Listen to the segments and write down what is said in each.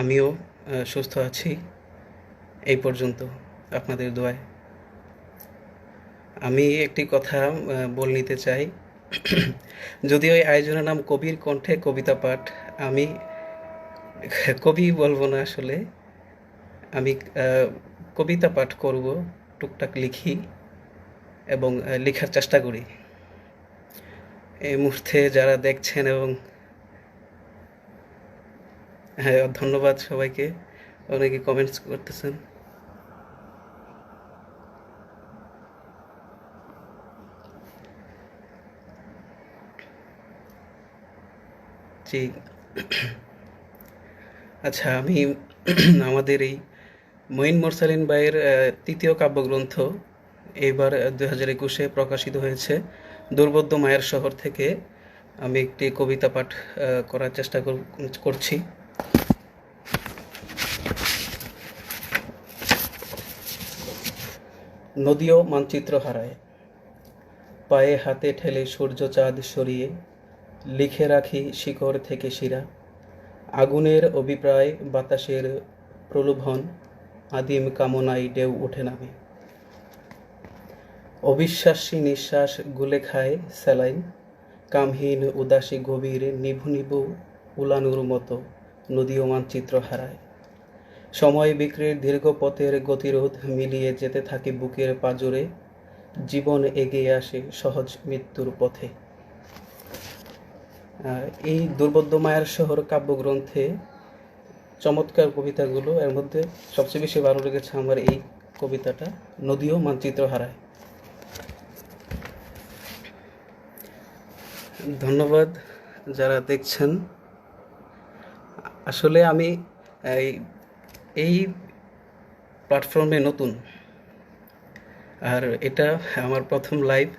আমিও সুস্থ আছি এই পর্যন্ত আপনাদের দোয়ায়। আমি একটি কথা বলে নিতে চাই। যদিও এই আয়োজনের নাম কবির কণ্ঠে কবিতা পাঠ, আমি কবি বলবো না আসলে। আমি কবিতা পাঠ করব, টুকটাক লিখি এবং লেখার চেষ্টা করি। এই মুহূর্তে যারা দেখছেন এবং হ্যাঁ, ধন্যবাদ সবাইকে, অনেকে কমেন্টস করতেছেন। জি, আচ্ছা, আমি আমাদের এই মঈন মোরসালিন ভাইয়ের তৃতীয় কাব্যগ্রন্থ এইবার 2021-এ প্রকাশিত হয়েছে দুর্বোধ্য মায়ের শহর থেকে আমি একটি কবিতা পাঠ করার চেষ্টা করছি। নদীও মানচিত্র হারায়, পায়ে হাতে ঠেলে সূর্য চাঁদ সরিয়ে লিখে রাখি শিকড় থেকে শিরা, আগুনের অভিপ্রায় বাতাসের প্রলোভন, আদিম কামনায় ঢেউ ওঠে নামে, অবিশ্বাসী নিঃশ্বাস গুলে খায় স্যালাইন, কামহীন উদাসী গভীর নিভু নিভু উলানুর মতো নদীও মানচিত্র হারায়, সময় বিক্রির দীর্ঘ পথের গতিরোধ মিলিয়ে যেতে থাকে বুকের পাঁজরে, জীবন এগিয়ে আসে সহজ মৃত্যুর পথে। এই দুর্বোধ্য মায়ের শহর কাব্যগ্রন্থে চমৎকার কবিতাগুলো, এর মধ্যে সবচেয়ে বেশি ভালো লেগেছে আমার এই কবিতাটা, নদীও মানচিত্র হারায়। ধন্যবাদ যারা দেখছেন। আসলে আমি এই প্ল্যাটফর্মে নতুন, আর এটা আমার প্রথম লাইভ।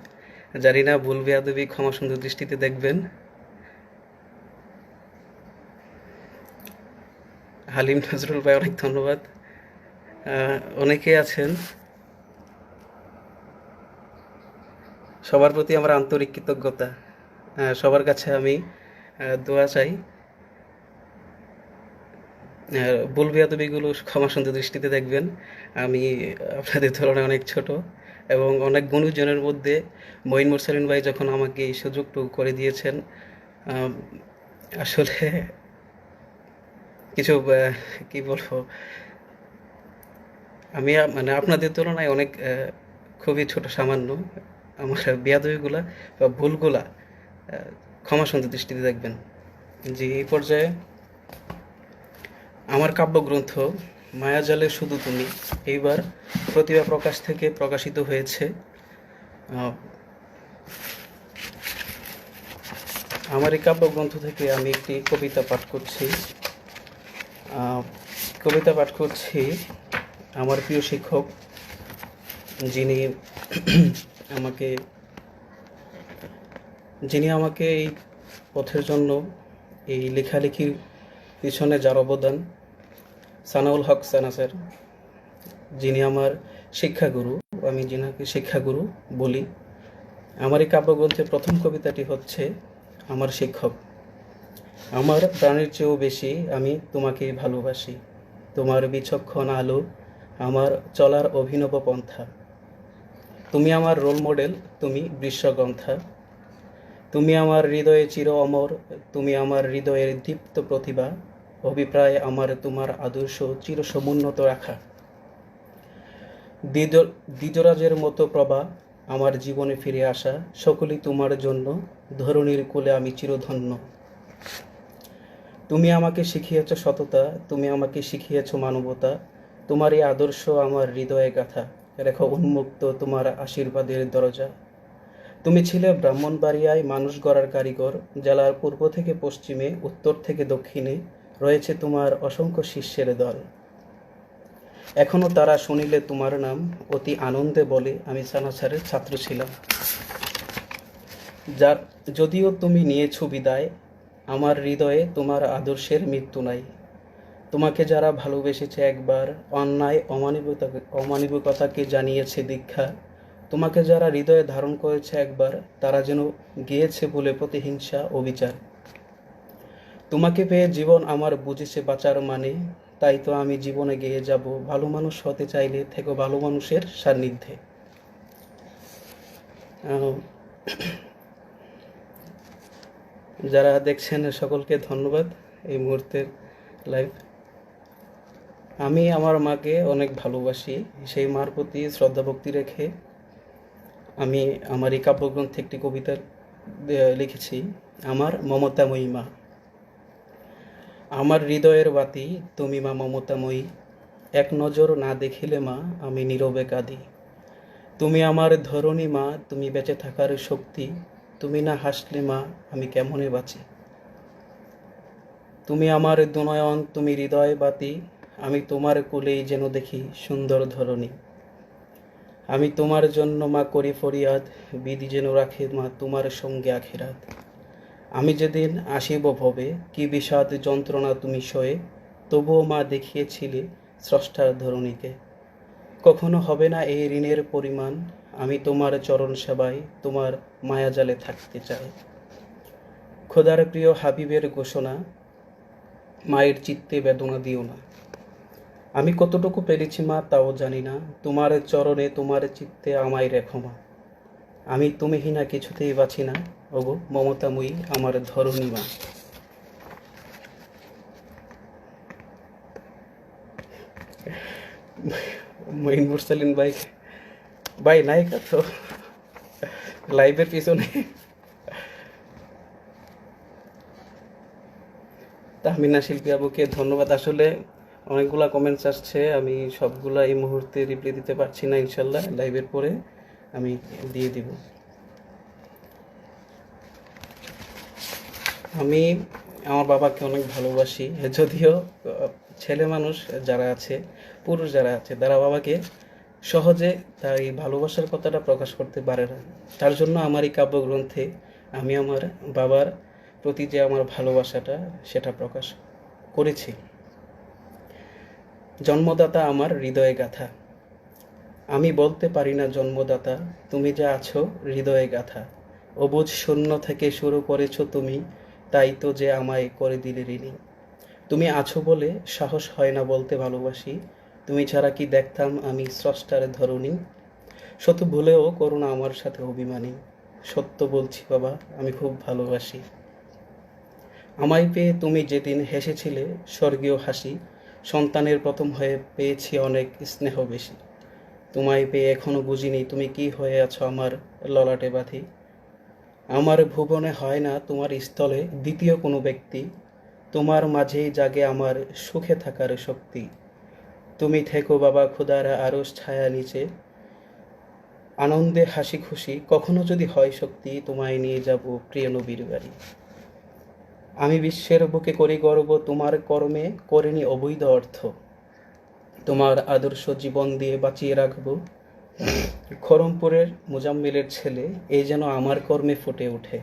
জানি না, ভুল বেয়াদবি ক্ষমা সুন্দর দৃষ্টিতে দেখবেন। হালিম নজরুল ভাই, অনেক ধন্যবাদ। অনেকে আছেন, সবার প্রতি আমার আন্তরিক কৃতজ্ঞতা। সবার কাছে আমি দোয়া চাই। ভুল বেয়াদবিগুলো ক্ষমা সুন্দর দৃষ্টিতে দেখবেন। আমি আপনাদের তুলনায় অনেক ছোট এবং অনেক গুণীজনের মধ্যে মঈন মোরসালিন ভাই যখন আমাকে এই সুযোগটুকু করে দিয়েছেন, আসলে কিছু কি বলবো, আমি মানে আপনাদের তুলনায় অনেক খুবই ছোট, সামান্য। আমার বেয়াদবিগুলা বা ভুলগুলা ক্ষমা সুন্দর দৃষ্টিতে দেখবেন। জি, এই পর্যায়ে আমার কাব্যগ্রন্থ মায়াজালে শুধু তুমি এইবার প্রতিভা প্রকাশ থেকে প্রকাশিত হয়েছে। আমার এই কাব্যগ্রন্থ থেকে আমি একটি কবিতা পাঠ করছি। আমার প্রিয় শিক্ষক, যিনি আমাকে এই পথের জন্য, এই লেখালেখির পিছনে যার অবদান, সানাউল হক সানা স্যার, যিনি আমার শিক্ষাগুরু, আমি যিনাকে শিক্ষাগুরু বলি। আমার এই কাব্যগ্রন্থের প্রথম কবিতাটি হচ্ছে আমার শিক্ষক। আমার প্রাণের চেয়েও বেশি আমি তোমাকে ভালোবাসি, তোমার বিচক্ষণ আলো আমার চলার অভিনব পন্থা, তুমি আমার রোল মডেল, তুমি বিশ্বগ্রন্থা, তুমি আমার হৃদয়ে চির অমর, তুমি আমার হৃদয়ের দীপ্ত প্রতিভা, অভিপ্রায় আমার তোমার আদর্শ চির সমুন্নত রাখা, দ্বিজরাজের মতো প্রভা আমার জীবনে ফিরে আসা, সকলেই তোমার জন্য, ধরণীর কোলে আমি চিরধন্য। তুমি আমাকে শিখিয়েছ সততা, তুমি আমাকে শিখিয়েছ মানবতা, তোমার এই আদর্শ আমার হৃদয়ে গাথা, রেখো উন্মুক্ত তোমার আশীর্বাদের দরজা। তুমি ছিলে ব্রাহ্মণবাড়িয়ায় মানুষ গড়ার কারিগর, জেলার পূর্ব থেকে পশ্চিমে, উত্তর থেকে দক্ষিণে রয়েছে তোমার অসংখ্য শিষ্যের দল। এখনো তারা শুনিলে তোমার নাম অতি আনন্দে বলে, আমি সানা স্যারের ছাত্র ছিলাম। যদিও তুমি নিয়েছো বিদায়, আমার হৃদয়ে তোমার আদর্শের মৃত্যু নাই। তোমাকে যারা ভালোবেসেছে একবার, অন্যায় অমানবিকতাকে জানিয়েছে দীক্ষা, তোমাকে যারা হৃদয়ে ধারণ করেছে একবার, তারা যেন গিয়েছে বলে প্রতিহিংসা ও বিচার। তোমাকে পেয়ে জীবন আমার বুঝেছে বাঁচার মানে, তাই তো আমি জীবনে গেয়ে যাব, ভালো মানুষ হতে চাইলে থেকো ভালো মানুষের সান্নিধ্যে। আহ, যারা দেখছেন সকলকে ধন্যবাদ এই মুহূর্তের লাইভ। আমি আমার মাকে অনেক ভালোবাসি, সেই মার প্রতি শ্রদ্ধা ভক্তি রেখে আমি আমার এই কাব্যগ্রন্থে একটি কবিতা লিখেছি। আমার মমতাময়ী মা। আমার হৃদয়ের বাতি তুমি মা মমতাময়ী, এক নজর না দেখিলে মা আমি নীরবে কাঁদি। তুমি আমার ধরণী মা, তুমি বেঁচে থাকার শক্তি, তুমি না হাসলে মা আমি কেমনে বাঁচি। তুমি আমার দুনয়ন, তুমি হৃদয় বাতি, আমি তোমার কোলেই যেন দেখি সুন্দর ধরণী। আমি তোমার জন্য মা করি ফরিয়াদ, বিধি যেন রাখে মা তোমার সঙ্গে আখেরাত। আমি যেদিন আসিব ভবে, কি বিষাদ যন্ত্রণা তুমি সয়ে, তবুও মা দেখিয়েছিলে স্রষ্টার ধরণীকে। কখনো হবে না এই ঋণের পরিমাণ, আমি তোমার চরণ সেবায় তোমার মায়াজালে থাকতে চাই। খোদার প্রিয় হাবিবের ঘোষণা, মায়ের চিত্তে বেদনা দিও না। আমি কতটুকু পেরেছি মা তাও জানি না, তোমার চরণে তোমার চিত্তে আমায় রেখো মা। আমি তুমিহীনা কিছুতেই বাঁচি না, ওগো মমতাময়ী আমার ধরণী মা। মঈন মুরসালিন ভাই, ভাই নায়িকা তো লাইভের পিছনে। তাহমিনা শিল্পী আবুকে ধন্যবাদ। আসলে অনেকগুলা কমেন্টস আসছে, আমি সবগুলা এই মুহূর্তে রিপ্লাই দিতে পারছি না, ইনশাল্লাহ লাইভের পরে আমি দিয়ে দিব। আমি আমার বাবাকে অনেক ভালোবাসি, যদিও ছেলে মানুষ যারা আছে, পুরুষ যারা আছে, তারা বাবাকে সহজে তার এই ভালোবাসার কথাটা প্রকাশ করতে পারে না। তার জন্য আমার এই কাব্যগ্রন্থে আমি আমার বাবার প্রতি যে আমার ভালোবাসাটা সেটা প্রকাশ করেছি। জন্মদাতা আমার হৃদয়ে গাথা, আমি বলতে পারি না জন্মদাতা, তুমি যা আছো হৃদয়ে গাথা। অবুঝ শূন্য থেকে শুরু করেছো তুমি, তাই তো যে আমায় করে দিলে ঋণী। তুমি আছো বলে সাহস হয় না বলতে ভালোবাসি, তুমি ছাড়া কি দেখতাম আমি স্রষ্টার ধরণী। শত ভুলেও করো না আমার সাথে অভিমানী, সত্য বলছি বাবা আমি খুব ভালোবাসি। আমায় পেয়ে তুমি যেদিন হেসেছিলে স্বর্গীয় হাসি, সন্তানের প্রথম হয়ে পেয়েছি অনেক স্নেহ বেশি। তোমায় পেয়ে এখনো বুঝিনি তুমি কি হয়ে আছো আমার ললাটে বাঁধি। আমার ভুবনে হয় না তোমার স্থলে দ্বিতীয় কোনো ব্যক্তি, তোমার মাঝেই জাগে আমার সুখে থাকার শক্তি। তুমি থেকো বাবা খোদার আরশ ছায়া নিচে, আনন্দে হাসি খুশি, কখনো যদি হয় শক্তি তোমায় নিয়ে যাব প্রিয় নবীর বাড়ি। আমি বিশ্বের বুকে করি গর্ব তোমার কর্মে করিনি অবৈধ অর্থ, তোমার আদর্শ জীবন দিয়ে বাঁচিয়ে রাখবো। খরমপুরের মুজাম্মিলের ছেলে এই যেন আমার কর্মে ফুটে ওঠে,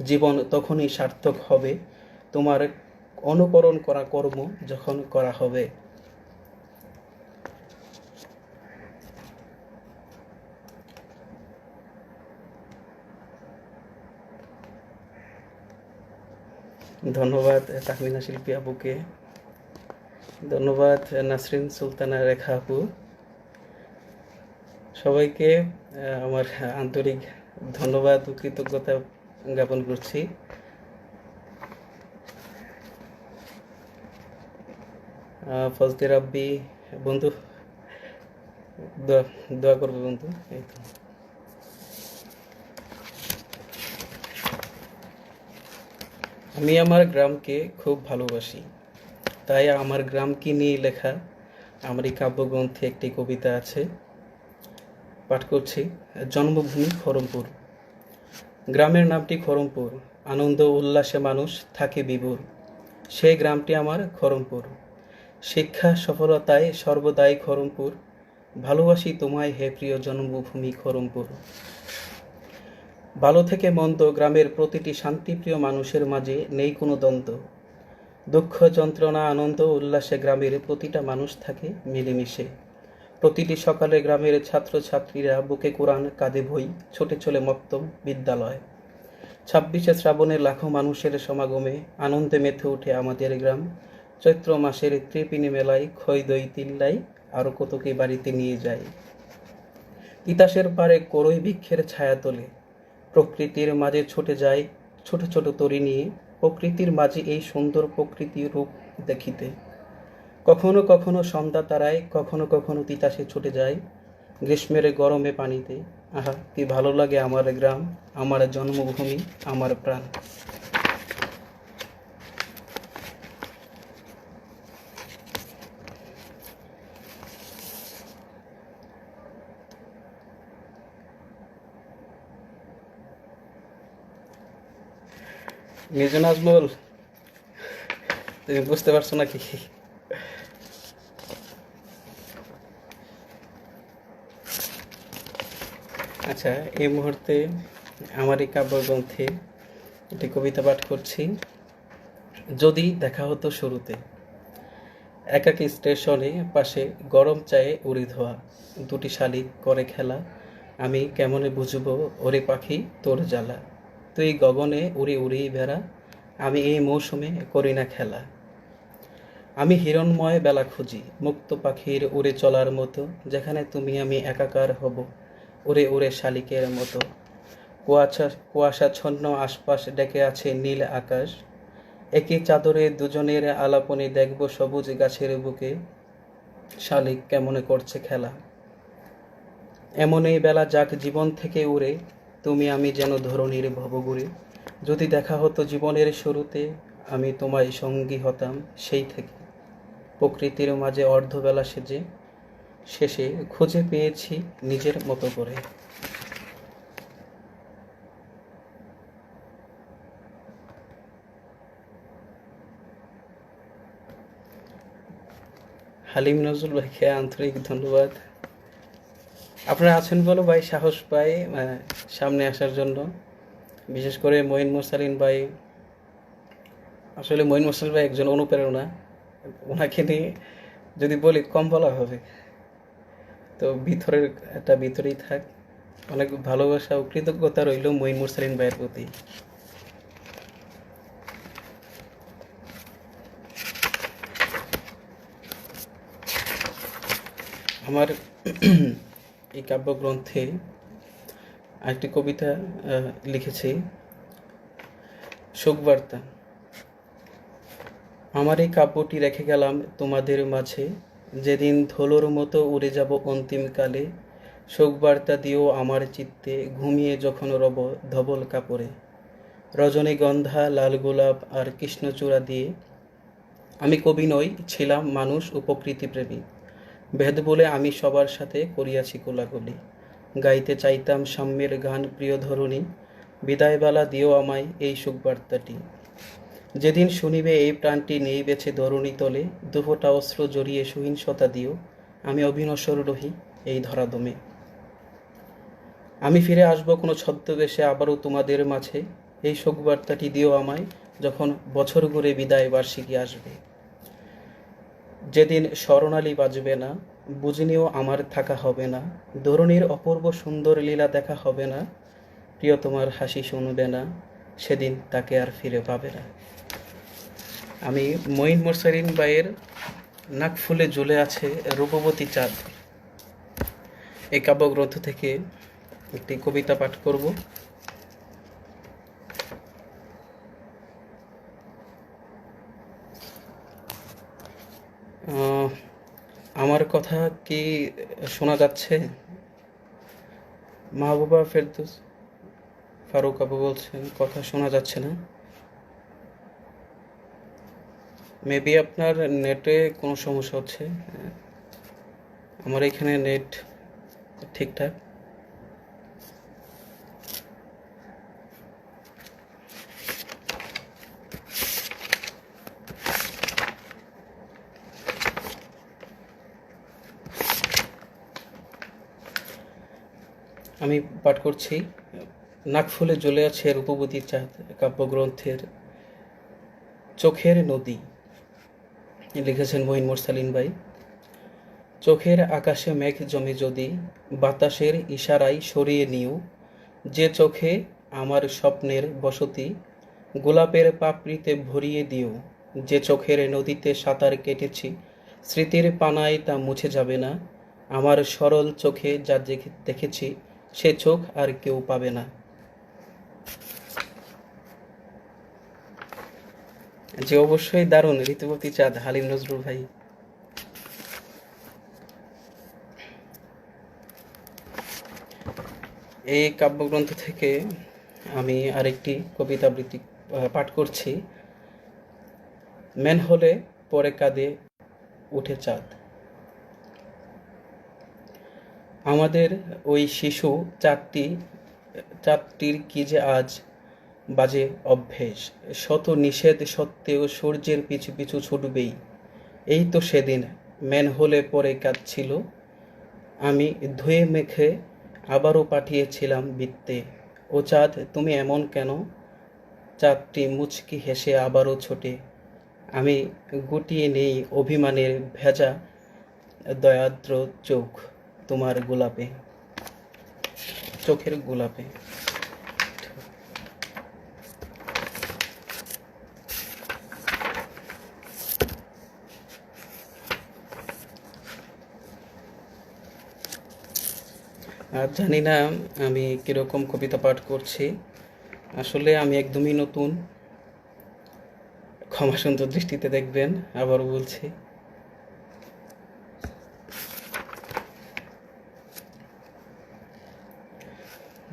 জীবন তখনই সার্থক হবে তোমার অনুকরণ করা কর্ম যখন করা হবে। ধন্যবাদ তাহমিনা শিল্পী আপুকে, ধন্যবাদ নাসরিন সুলতানা রেখা আপু, সবাইকে আমার আন্তরিক ধন্যবাদ ও কৃতজ্ঞতা জ্ঞাপন করছি। ফজলে রাব্বি বন্ধু, দোয়া করবো বন্ধু। এই তো আমি আমার গ্রামকে খুব ভালোবাসি, তাই আমার গ্রামকে নিয়ে লেখা আমার এই কাব্যগ্রন্থে একটি কবিতা আছে, পাঠ করছি। জন্মভূমি খরমপুর। গ্রামের নামটি খরমপুর, আনন্দ উল্লাসে মানুষ থাকে বিভোর, সেই গ্রামটি আমার খরমপুর। শিক্ষা সফলতায় সর্বদাই খরমপুর, ভালোবাসি তোমায় হে প্রিয় জন্মভূমি খরমপুর। ভালো থেকে মন্দ গ্রামের প্রতিটি শান্তিপ্রিয় মানুষের মাঝে নেই কোনো দ্বন্দ্ব, দুঃখ যন্ত্রণা আনন্দ উল্লাসে গ্রামের প্রতিটা মানুষ থাকে মিলেমিশে। প্রতিটি সকালে গ্রামের ছাত্রছাত্রীরা বুকে কোরআন কাঁধে বই ছুটে চলে মক্তব বিদ্যালয়। ছাব্বিশে শ্রাবণে লাখো মানুষের সমাগমে আনন্দে মেতে ওঠে আমাদের গ্রাম। চৈত্র মাসের ত্রিপিনি মেলায় খই দই তিল্লাই আরও কতকে বাড়িতে নিয়ে যায়। তিতাসের পারে করই বৃক্ষের ছায়া তোলে, প্রকৃতির মাঝে ছুটে যায় ছোট ছোট তরি নিয়ে, প্রকৃতির মাঝে এই সুন্দর প্রকৃতি রূপ দেখিতে। কখনো কখনো সন্ধ্যা তারায়, কখনো কখনো তিতাসে ছুটে যায় গ্রীষ্মের গরমে পানিতে। আহা, কি ভালো লাগে আমার গ্রাম, আমার জন্মভূমি, আমার প্রাণ। মির্জা নাজমুল, তুমি বুঝতে পারছো নাকি? আচ্ছা, এই মুহূর্তে আমার এই কাব্যগ্রন্থে একটি কবিতা পাঠ করছি। যদি দেখা হতো শুরুতে, একাকী স্টেশনে পাশে গরম চায়ে উড়ি ধোয়া, দুটি শালিক করে খেলা, আমি কেমনে বুঝবো ওরে পাখি তোর জ্বালা, তুই গগনে উড়ে উড়েই বেড়া, আমি এই মৌসুমে করি না খেলা। আমি হিরণময় বেলা খুঁজি, মুক্ত পাখির উড়ে চলার মতো, যেখানে তুমি আমি একাকার হব উড়ে উড়ে শালিকের মতো। কুয়াশাচ্ছন্ন আশপাশ ডেকে আছে নীল আকাশ, একই চাদরে দুজনের আলাপনে দেখব সবুজ গাছের বুকে শালিক কেমনে করছে খেলা। এমনই বেলা যাক জীবন থেকে উড়ে, তুমি আমি যেন ধরণীর ভবঘুরে। যদি দেখা হতো জীবনের শুরুতে, আমি তোমায় সঙ্গী হতাম সেই থেকে। প্রকৃতির মাঝে অর্ধবেলা সেজে, শেষে খুঁজে পেয়েছি নিজের মতো করে। হালিম নজরুল ভাইকে আন্তরিক ধন্যবাদ। আপনারা আছেন বলো ভাই সাহস পাই সামনে আসার জন্য। বিশেষ করে মঈন মুরসালিন ভাই, আসলে মঈন মুরসালিন ভাই একজন অনুপ্রেরণা। ওনাকে নিয়ে যদি বলি কম বলা হবে, তো ভিতরেই থাক। অনেক ভালোবাসা ও কৃতজ্ঞতা রইল মঈন মুরসালিন ভাইয়ের প্রতি। আমার এই কাব্যগ্রন্থে আরেকটি কবিতা লিখেছি, শোকবার্তা। আমার এই কাব্যটি রেখে গেলাম তোমাদের মাঝে, যেদিন ধুলোর মতো উড়ে যাব অন্তিমকালে। শোকবার্তা দিও আমার চিত্তে, ঘুমিয়ে যখন রব ধবল কাপড়ে। রজনীগন্ধা, লাল গোলাপ আর কৃষ্ণচূড়া দিয়ে আমি কবি নই, ছিলাম মানুষ ও প্রকৃতিপ্রেমী। ভেদ বলে আমি সবার সাথে করিয়াছি কোলাকুলি। গাইতে চাইতাম সাম্যের গান প্রিয় ধরণী, বিদায়বেলা দিও আমায় এই শোকবার্তাটি। যেদিন শুনিবে এই প্রাণটি নেই বেছে ধরণী তলে, দুফোঁটা অস্ত্র জড়িয়ে সহিংসতা দিও, আমি অবিনশ্বর রহি এই ধরাদমে। আমি ফিরে আসবো কোনো ছদ্মবেশে আবারও তোমাদের মাঝে, এই শোকবার্তাটি দিও আমায় যখন বছর ঘুরে বিদায় বার্ষিকী আসবে। যেদিন স্বর্ণালী বাজবে না, বুঝিনিও আমার থাকা হবে না, ধরণীর অপূর্ব সুন্দর লীলা দেখা হবে না, প্রিয় তোমার হাসি শুনবে না, সেদিন তাকে আর ফিরে পাবে না। আমি মঈন মুরসালিন ভাইয়ের নাক ফুলে ঝুলে আছে রূপবতী চাঁদ এই কাব্যগ্রন্থ থেকে একটি কবিতা পাঠ করব। আমার কথা কি শোনা যাচ্ছে? মাহবুবা ফেরদৌস ফারুক আপু বলছেন কথা শোনা যাচ্ছে না। মেবি আপনার নেটে কোনো সমস্যা হচ্ছে। আমার এখানে নেট ঠিকঠাক। আমি পাঠ করছি, নাকফুলে জ্বলে আছে রূপবতী চাঁদ কাব্যগ্রন্থের চোখের নদী। লিখেছেন মঈন মুরসালিন ভাই। চোখের আকাশে মেঘ জমে যদি বাতাসের ইশারায় সরিয়ে নিও, যে চোখে আমার স্বপ্নের বসতি গোলাপের পাপড়িতে ভরিয়ে দিও। যে চোখের নদীতে সাঁতার কেটেছি স্মৃতির পানায় তা মুছে যাবে না। আমার সরল চোখে যা দেখেছি সে চোখ আর কেউ পাবে না। যে অবশ্যই দারুণ, ঋতুপতি চাঁদ, হালিম নজরুল ভাই। এই কাব্যগ্রন্থ থেকে আমি আরেকটি কবিতা আবৃত্তি পাঠ করছি। মেন হলে পরে কাঁদে উঠে চাঁদ। আমাদের ওই শিশু চাঁদটির কি যে আজ বাজে অভ্যেস, শত নিষেধ সত্ত্বেও সূর্যের পিছু পিছু ছুটবেই। এই তো সেদিন মেন হলে পরে কাঁদছিল, আমি ধুয়ে মেখে আবারও পাঠিয়েছিলাম বৃত্তে। ও চাঁদ তুমি এমন কেন? চাঁদটি মুচকি হেসে আবারও ছোটে। আমি গুটিয়ে নেই অভিমানের ভেজা দয়াদ্র চোখ তোমার গোলাপে, চোখের গোলাপে। আর জানি না আমি কিরকম কবিতা পাঠ করছি, আসলে আমি একদমই নতুন, ক্ষমা সুন্দর দৃষ্টিতে দেখবেন। আবারও বলছি,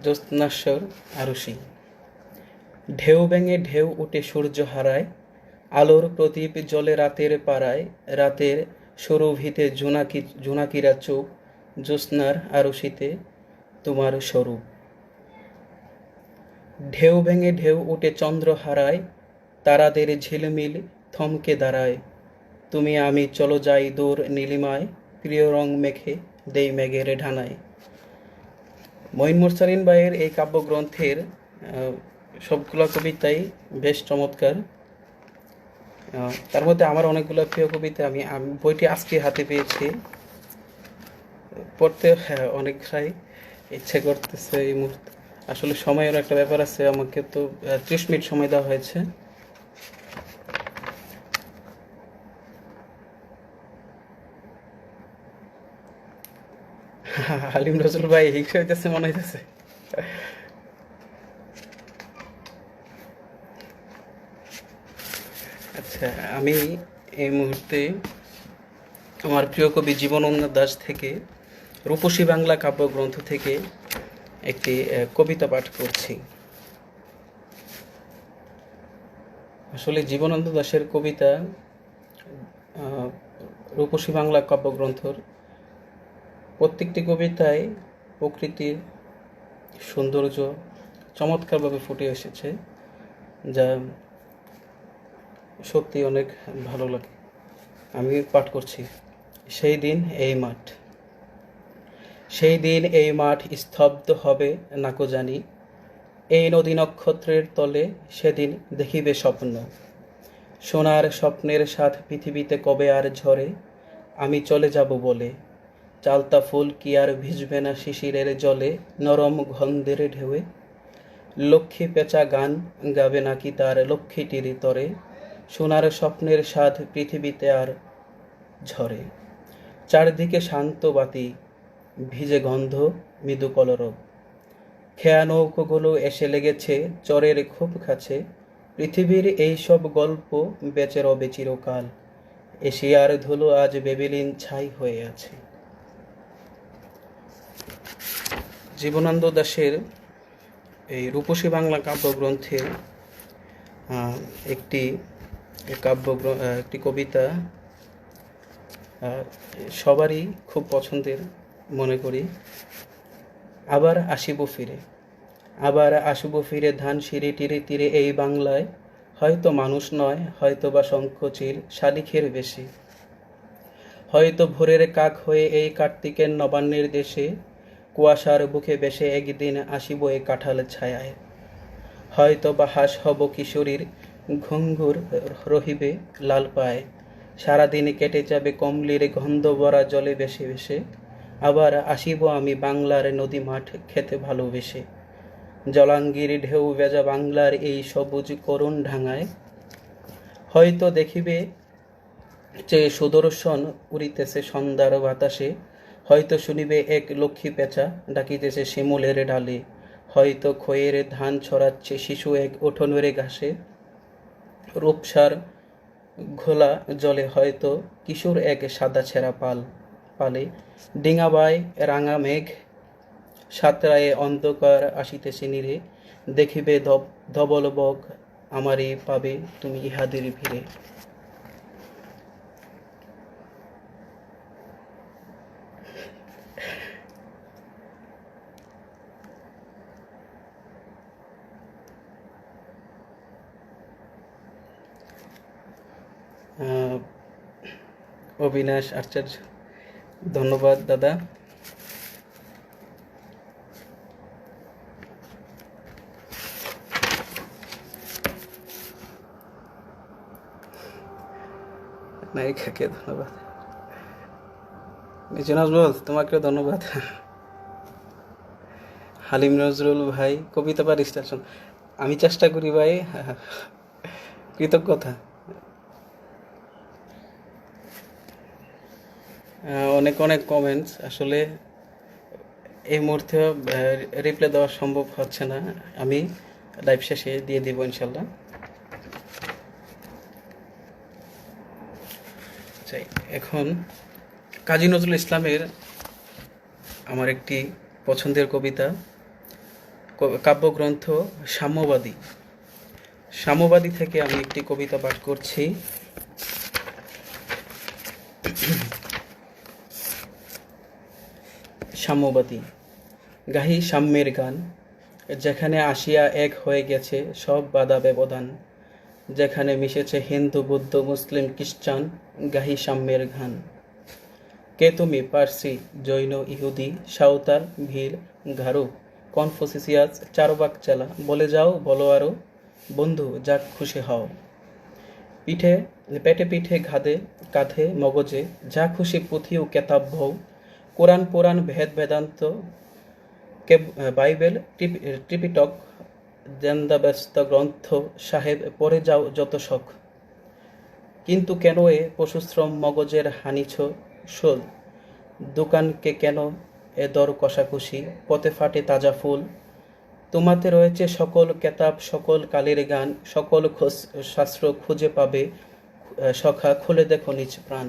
জ্যোৎস্নাস্বর আরুষি। ঢেউ ভেঙে ঢেউ উঠে সূর্য হারায়, আলোর প্রদীপ জ্বলে রাতের পাড়ায়। রাতের সরুভিতে জোনাকিরা চুপ, জ্যোৎস্নার আরুষিতে তোমার স্বরূপ। ঢেউ ভেঙে ঢেউ উঠে চন্দ্র হারায়, তারাদের ঝিলমিল থমকে দাঁড়ায়। তুমি আমি চলো যাই দূর নীলিমায়, প্রিয় রং মেখে দেই মেঘের ঢানায়। মঈন মুরসালিন ভাইয়ের এই কাব্যগ্রন্থের সবগুলো কবিতাই বেশ চমৎকার। তার মধ্যে আমার অনেকগুলো প্রিয় কবিতা। আমি বইটি আজকে হাতে পেয়েছি, পড়তে অনেকটাই ইচ্ছে করতেছে এই মুহূর্তে। আসলে সময়ের একটা ব্যাপার আছে, আমাকে তো 30 মিনিট সময় দেওয়া হয়েছে। হালিম নজরুল ভাই হিংসা হইতেছে মনে হইতেছে। আচ্ছা, আমি এই মুহূর্তে আমার প্রিয় কবি জীবনানন্দ দাশ থেকে রূপসী বাংলা কাব্যগ্রন্থ থেকে একটি কবিতা পাঠ করছি। আসলে জীবনানন্দ দাশের কবিতা রূপসী বাংলা কাব্যগ্রন্থর প্রত্যেকটি কবিতায় প্রকৃতির সৌন্দর্য চমৎকারভাবে ফুটে এসেছে, যা সত্যি অনেক ভালো লাগে। আমি পাঠ করছি। সেই দিন এই মাঠ, সেই দিন এই মাঠ স্তব্ধ হবে নাকো জানি। এই নদী নক্ষত্রের তলে সেদিন দেখিবে স্বপ্ন। সোনার স্বপ্নের সাথ পৃথিবীতে কবে আর ঝরে, আমি চলে যাব বলে। চালতা ফুল কি আর ভিজবে না শিশিরের জলে, নরম গন্ধের ঢেউয়ে। লক্ষ্মী পেঁচা গান গাবে নাকি তার লক্ষ্মীটির তরে, সোনার স্বপ্নের স্বাদ পৃথিবীতে আর ঝরে। চারদিকে শান্ত বাতি, ভিজে গন্ধ, মৃদু কলরব। খেয়া নৌকোগুলো এসে লেগেছে চরের খুব কাছে। পৃথিবীর এই সব গল্প বেঁচে রবে চিরকাল। এশিয়ার ধুলো আজ বেবিলিন ছাই হয়ে আছে। জীবনানন্দ দাশের এই রূপসী বাংলা কাব্যগ্রন্থের একটি একটি কবিতা সবারই খুব পছন্দের মনে করি। আবার আসিব ফিরে, আবার আসিব ফিরে ধানসিঁড়ি তীরে তীরে এই বাংলায়। হয়তো মানুষ নয়, হয়তো বা শঙ্খচিল শালিখের বেশি। হয়তো ভোরের কাক হয়ে এই কার্তিকের নবান্নের দেশে। কুয়াশার বুকে বেশে একদিন আসিব এ কাঁঠাল ছায়ায়। হয়তো বা হাস হব কিশোরীর ঘুঙ্গুর রহিবে লাল পায়। সারাদিন কেটে যাবে কমলির গন্ধ ভরা জলে ভেসে ভেসে। আবার আসিব আমি বাংলার নদী মাঠ খেতে ভালোবেসে। জলাঙ্গির ঢেউ ভেজা বাংলার এই সবুজ করুণ ঢাঙায় হয়তো দেখিবে যে সুদর্শন উড়িতেছে সন্ধ্যার বাতাসে, হয়তো শুনিবে এক লক্ষ্মী পেঁচা ডাকিতেছে শিমুলের ডালে, হয়তো খয়ের ধান ছড়াচ্ছে শিশু এক উঠোনের ঘাসে, রূপসার ঘোলা জলে হয়তো কিশোর এক সাদা ছেঁড়া পালে, ডিঙাবায় রাঙা মেঘ সাঁতরায়ে অন্ধকার আসিতেছে নীরে, দেখিবে ধবল বক আমারে পাবে তুমি ইহাদের ভিড়ে। অবিনাশ আচার্য, ধন্যবাদ দাদা। নায়িকাকে ধন্যবাদ। নিচে নজরুল, তোমাকেও ধন্যবাদ। হালিম নজরুল ভাই, কবিতা বা রিস্ট্রাকশন, আমি চেষ্টা করি ভাই, কৃতজ্ঞতা। অনেক অনেক কমেন্টস, আসলে এই মুহূর্তে রিপ্লাই দেওয়া সম্ভব হচ্ছে না, আমি লাইভ শেষে দিয়ে দিব ইনশাল্লাহ। এখন কাজী নজরুল ইসলামের আমার একটি পছন্দের কবিতা, কাব্যগ্রন্থ সাম্যবাদী। সাম্যবাদী থেকে আমি একটি কবিতা পাঠ করছি। সাম্যবাদী। গাহি সাম্যের গান, যেখানে আসিয়া এক হয়ে গেছে সব বাধা ব্যবধান, যেখানে মিশেছে হিন্দু বৌদ্ধ মুসলিম খ্রিস্টান, গাহি সাম্যের গান। কে তুমি? পার্সি, জৈন, ইহুদি, সাঁওতাল, ভিল, গারো, কনফুসিয়াস, চারবাক চেলা, বলে যাও বলো আরো, বন্ধু যাক খুশি হও। পেটে পিঠে ঘাদে কাঁধে মগজে, যা খুশি পুঁথি ও কেতাব ভৌ, কোরআন পুরাণ ভেদ বেদান্ত, বাইবেল ত্রিপিটক, দ্বন্দ্বাব্যস্ত গ্রন্থ সাহেব পড়ে যাও যত শখ। কিন্তু কেন এ পশুশ্রম মগজের হানিছ শোল, দোকানকে কেন এ দর কষাকষি, পথে ফাটে তাজা ফুল। তোমাতে রয়েছে সকল কেতাব সকল কালের গান, সকল শাস্ত্র খুঁজে পাবে সখা, খুলে দেখো নিজ প্রাণ।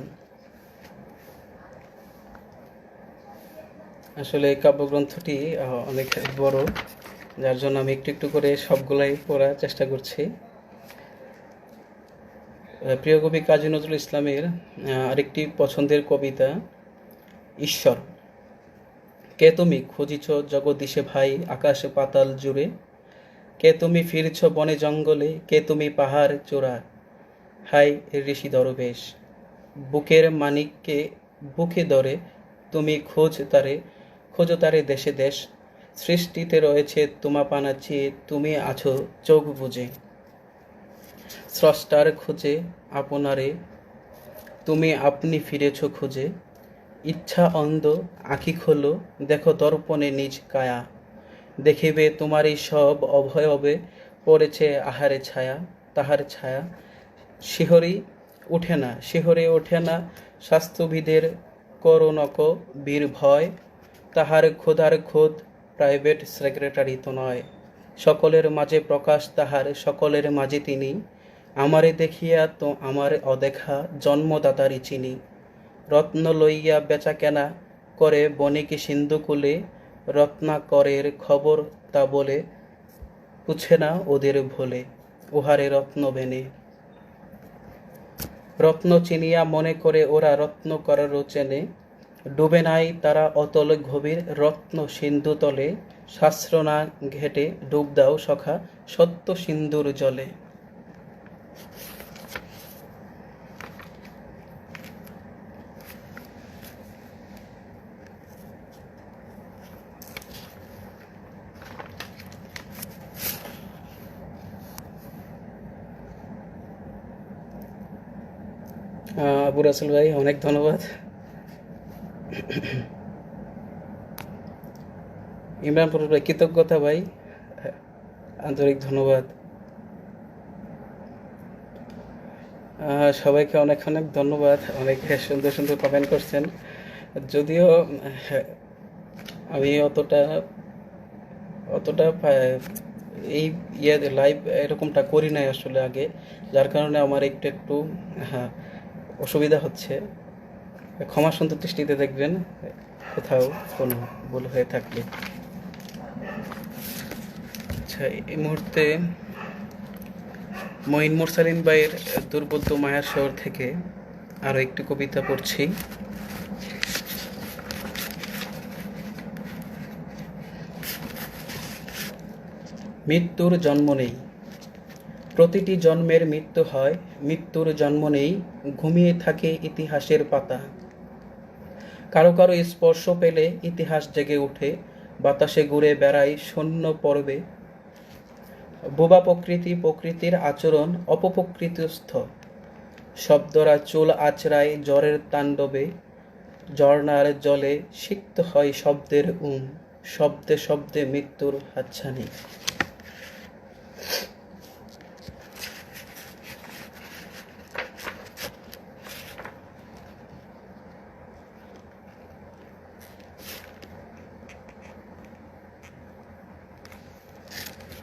আসলে এই কাব্যগ্রন্থটি অনেক বড়, যার জন্য আমি একটু একটু করে সবগুলাই পড়ার চেষ্টা করছি। প্রিয় কবি কাজী নজরুল ইসলামের আরেকটি পছন্দের কবিতা, ঈশ্বর। কে তুমি? খুঁজিছ জগদীশে ভাই আকাশে পাতাল জুড়ে, কে তুমি ফিরছ বনে জঙ্গলে, কে তুমি পাহাড় চূড়া, হাই ঋষি দরবেশ। বুকের মানিককে বুকে ধরে তুমি খোঁজো তারে দেশে দেশ, সৃষ্টিতে রয়েছে তোমা পানা চেয়ে, তুমি আছো চোখ বুঝে। স্রষ্টার খোঁজে আপনারে তুমি আপনি ফিরেছ খুঁজে, ইচ্ছা অন্ধ আঁখি খোলো দেখো দর্পণে নিজ কায়া, দেখিবে তোমারই সব অভয়বে পড়েছে আহারে ছায়া, তাহার ছায়া। শিহরে ওঠে না স্বাস্থ্যবিদের করুণক বীর ভয়, তাহার খোদার খোদ প্রাইভেট সেক্রেটারি তো নয়, সকলের মাঝে প্রকাশ তাহার, সকলের মাঝে তিনি, আমারে দেখিয়া তো আমার অদেখা জন্মদাতারি চিনি। রত্ন লইয়া বেচা কেনা করে বণিক সিন্ধুকুলে, রত্নাকরের খবর তা বলে পুছে না ওদের ভোলে, উহারে রত্ন বেনে। রত্ন চিনিয়া মনে করে ওরা রত্ন করারও চেনে, ডুবে নাই তারা অতল গভীর রত্ন সিন্ধু তলে, শাস্ত্র না ঘেটে ডুব দাও সখা সত্য সিন্ধুর জলে। আবু রাসেল ভাই, অনেক ধন্যবাদ। ইমরান পরুর ভাই, কৃতজ্ঞতা ভাই, আন্তরিক ধন্যবাদ। সবাইকে অনেক অনেক ধন্যবাদ, অনেক সুন্দর সুন্দর কমেন্ট করছেন। যদিও আমি অতটা এই লাইভ এরকমটা করি নাই আসলে আগে, যার কারণে আমার একটু হ্যাঁ অসুবিধা হচ্ছে। ক্ষমা সুন্দর দৃষ্টিতে দেখবেন কোথাও কোনো ভুল হয়ে থাকলে। আচ্ছা, এই মুহূর্তে মঈন মুরসালিন ভাইয়ের দুর্বোধ্য মায়ার শহর থেকে আরও একটি কবিতা পড়ছি। মৃত্যুর জন্ম নেই, প্রতিটি জন্মের মৃত্যু হয়, মৃত্যুর জন্ম নেই, ঘুমিয়ে থাকে ইতিহাসের পাতা। কারো কারো স্পর্শ পেলে ইতিহাস জেগে ওঠে, বাতাসে ঘুরে বেড়ায় শূন্য পর্বে। বোবা প্রকৃতির আচরণ অপপ্রকৃতিস্থ, শব্দরা চুল আঁচড়ায় জ্বরের তাণ্ডবে। ঝর্ণার জলে সিক্ত হয় শব্দের শব্দে শব্দে মৃত্যুর হাতছানি।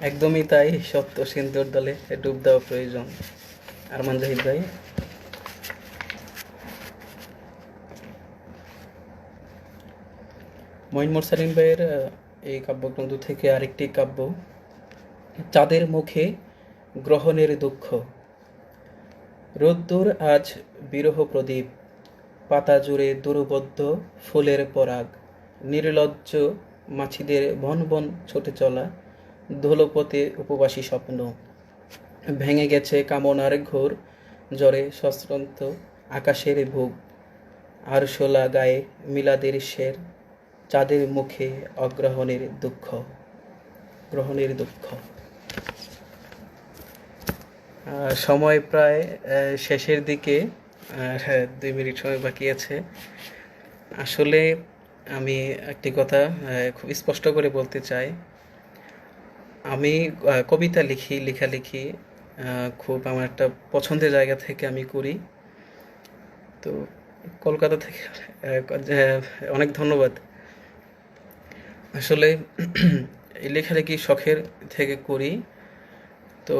একদমই তাই, সত্য সিন্ধুর দলে ডুব দেওয়া প্রয়োজন। আরমান জাহিদ ভাই। মঈন মুরসালিন ভাইয়ের এই কাব্যগ্রন্থ থেকে আরেকটি কাব্য, চাঁদের মুখে গ্রহণের দুঃখ। রোদ্দুর আজ বিরহ প্রদীপ, পাতা জুড়ে দুর্বোধ্য ফুলের পরাগ। নির্লজ্জ মাছিদের বন বন ছুটে চলা, ধুলোপথে উপবাসী স্বপ্ন। ভেঙে গেছে কামনার ঘোর, জ্বরে সশ্রান্ত আকাশের বুক। আরশোলা গায়ে মিলাদের শের, চাঁদের মুখে অগ্রহণের দুঃখ, গ্রহণের দুঃখ। সময় প্রায় শেষের দিকে, 2 মিনিট সময় বাকি আছে। আসলে আমি একটি কথা খুব স্পষ্ট করে বলতে চাই, আমি কবিতা লেখালেখি খুব আমার একটা পছন্দের জায়গা থেকে আমি করি। তো কলকাতা থেকে অনেক ধন্যবাদ। আসলে এই লেখালেখি শখের থেকে করি। তো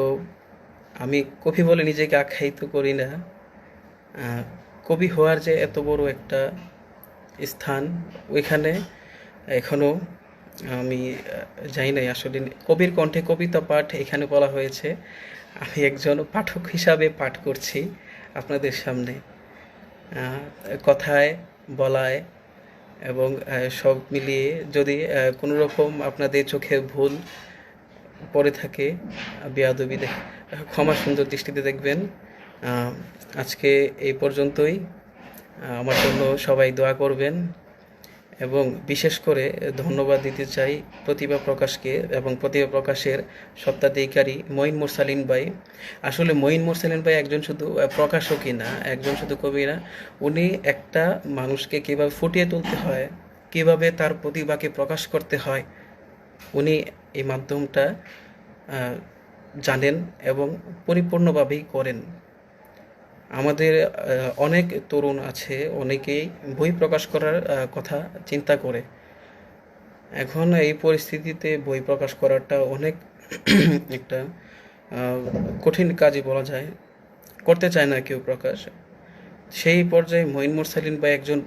আমি কবি বলে নিজেকে আখ্যায়িত করি না। কবি হওয়ার যে এত বড় একটা স্থান, ওইখানে এখনো আমি যাই নাই। আসলে কবির কণ্ঠে কবিতা পাঠ এখানে বলা হয়েছে, আমি একজন পাঠক হিসাবে পাঠ করছি আপনাদের সামনে। কথায় বলায় এবং সব মিলিয়ে যদি কোনো রকম আপনাদের চোখে ভুল পড়ে থাকে, বেয়াদবি ক্ষমা সুন্দর দৃষ্টিতে দেখবেন। আজকে এই পর্যন্তই। আমার জন্য সবাই দোয়া করবেন এবং বিশেষ করে ধন্যবাদ দিতে চাই প্রতিভা প্রকাশকে এবং প্রতিভা প্রকাশের স্বত্বাধিকারী মঈন মুরসালিন ভাই। আসলে মঈন মুরসালিন ভাই একজন শুধু প্রকাশকই না, একজন শুধু কবি না, উনি একটা মানুষকে কীভাবে ফুটিয়ে তুলতে হয়, কীভাবে তার প্রতিভাকে প্রকাশ করতে হয়, উনি এই মাধ্যমটা জানেন এবং পরিপূর্ণভাবেই করেন। আমাদের অনেক তরুণ আছে, অনেকেই বই প্রকাশ করার কথা চিন্তা করে। এখন এই পরিস্থিতিতে বই প্রকাশ করাটা অনেক একটা কঠিন কাজই বলা যায়, করতে চায় না কেউ প্রকাশ। সেই পর্যায়ে মঈন মুরসালিন বা একজন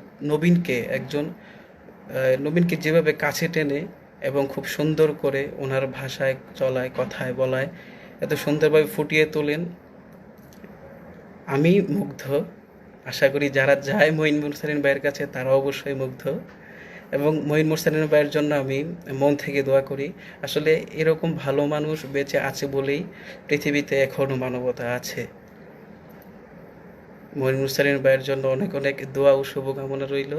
নবীনকে যেভাবে কাছে টেনে এবং খুব সুন্দর করে ওনার ভাষায় চলায়, কথায় বলায় এত সুন্দরভাবে ফুটিয়ে তোলেন, আমি মুগ্ধ। আশা করি যারা যায় মঈন মুরসালিন ভাইয়ের কাছে তারা অবশ্যই মুগ্ধ। এবং মঈন মুরসালিন ভাইয়ের জন্য আমি মন থেকে দোয়া করি। আসলে এরকম ভালো মানুষ বেঁচে আছে বলেই পৃথিবীতে এখনও মানবতা আছে। মঈন মুরসালিন ভাইয়ের জন্য অনেক অনেক দোয়া ও শুভকামনা রইল।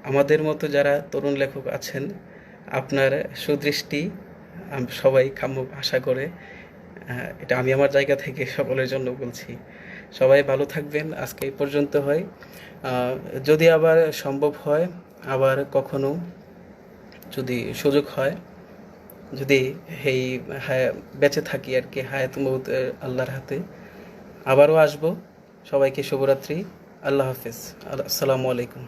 আমাদের মতো যারা তরুণ লেখক আছেন, আপনার সুদৃষ্টি সবাই কাম্য আশা করে। এটা আমি আমার জায়গা থেকে সকলের জন্য বলছি। সবাই ভালো থাকবেন। আজকে এই পর্যন্ত হয়। যদি আবার সম্ভব হয়, আবার কখনো যদি সুযোগ হয়, যদি এই বেঁচে থাকি আর কি, হায়াত মৌত আল্লাহর হাতে। আবারও আসবো। সবাইকে শুভরাত্রি। আল্লাহ হাফেজ। আসসালামু আলাইকুম।